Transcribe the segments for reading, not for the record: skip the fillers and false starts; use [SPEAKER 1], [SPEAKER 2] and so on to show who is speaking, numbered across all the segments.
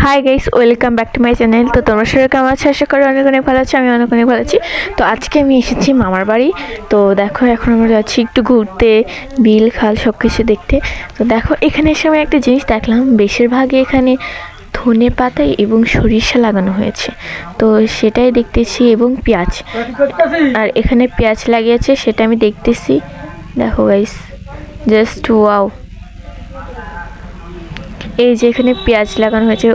[SPEAKER 1] Hi guys, welcome back to my channel. তো তোমরা সবাই কেমন আছো? আশা করি অনেক অনেক ভালো আছি। আমি অনেক অনেক ভালো আছি। তো আজকে আমি এসেছি মামার বাড়ি। তো দেখো এখন আমরা যাচ্ছি একটু ঘুরতে, বিল খাল সব কিছু দেখতে। তো দেখো এখানে এসে আমি একটা জিনিস দেখলাম, বেশিরভাগই এখানে ধনে পাতা এবং সরিষা লাগানো হয়েছে। তো সেটাই দেখতেছি, এবং পেঁয়াজ, আর এখানে পেঁয়াজ লাগিয়েছে সেটা আমি দেখতেছি। দেখো গাইস, জাস্ট ওয়াও। এই যে এখানে পেঁয়াজ লাগানো হয়েছে,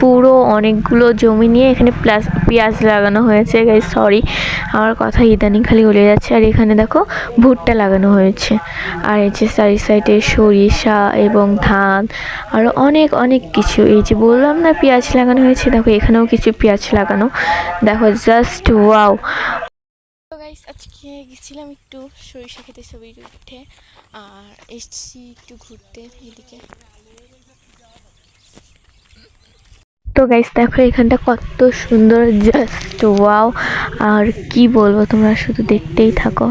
[SPEAKER 1] পুরো অনেকগুলো জমি নিয়ে এখানে পেঁয়াজ লাগানো হয়েছে। গাইস সরি, আমার কথা ইদানিং খালি হলে যাচ্ছে। আর এখানে দেখো ভুট্টা লাগানো হয়েছে, আর এই যে চারি সাইডে সরিষা এবং ধান, আরও অনেক অনেক কিছু। এই যে বললাম না পেঁয়াজ লাগানো হয়েছে, দেখো এখানেও কিছু পেঁয়াজ লাগানো। দেখো জাস্ট ওয়াও। তো গাইস আজকে গেছিলাম একটু সরিষা খেতে, ছবি উঠে, আর এসছি একটু ঘুরতে এদিকে। তো গাইস দেখো এখানটা কত সুন্দর, জাস্ট ওয়াও। আর কি বলবো, তোমরা শুধু দেখতেই থাকো।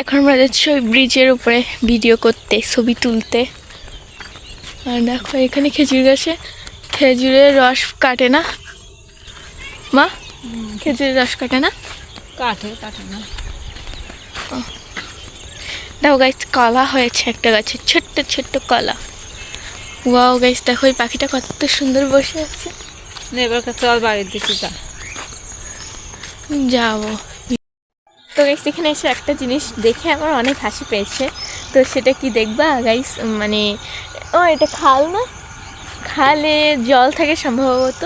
[SPEAKER 1] এখন আমরা যাচ্ছি ওই ব্রিজের উপরে ভিডিও করতে, ছবি তুলতে। আর দেখো এখানে খেজুর গাছে খেজুরের রস কাটে না মা? খেজুরের রস কাটে না?
[SPEAKER 2] কাটে না।
[SPEAKER 1] দেখো গাইস কলা হয়েছে একটা গাছে, ছোট্ট ছোট্ট কলা। ওয়াও গাইস দেখো এই পাখিটা কত সুন্দর বসে আছে।
[SPEAKER 2] এবার চল বাড়ির দিকে
[SPEAKER 1] যাবো। তো গাইস এখানে এসে একটা জিনিস দেখে আমার অনেক হাসি পেয়েছে। তো সেটা কি দেখবা গাইস, মানে এটা খাল না, খালে জল থাকে সম্ভবত।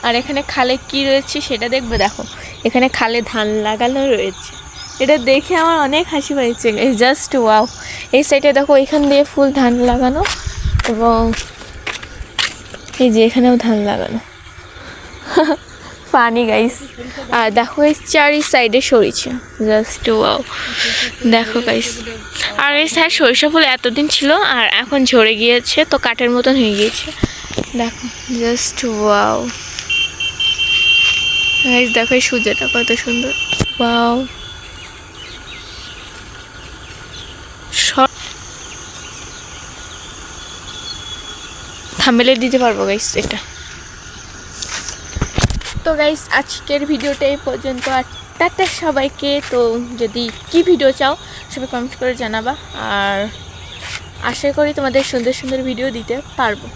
[SPEAKER 1] আর এখানে খালে কি রয়েছে সেটা দেখবে। দেখো এখানে খালে ধান লাগানো রয়েছে, এটা দেখে আমার অনেক হাসি পেয়েছে গাইস, জাস্ট ওয়াও। এই সাইডে দেখো এখান দিয়ে ফুল ধান লাগানো, এবং এই যে এখানেও ধান লাগানো। পানি গাইস। আর দেখো এই চারি সাইডে সরিষা, জাস্ট ওয়াও। দেখো গাইস, আর এই সাইড সরিষা ফুল এতদিন ছিল আর এখন ঝরে গিয়েছে, তো কাঠের মতন হয়ে গিয়েছে। দেখো জাস্ট ওয়াও গাইস, দেখো এই সূর্যটা কত সুন্দর, ওয়াও। থাম্বনেলে দিতে পারবো গাইস এটা। তো গাইস আজকের ভিডিওটা এই পর্যন্ত, আর টাটা সবাইকে। তো যদি কি ভিডিও চাও সবাই কমেন্ট করে জানাবা, আর আশা করি তোমাদের সুন্দর সুন্দর ভিডিও দিতে পারবো।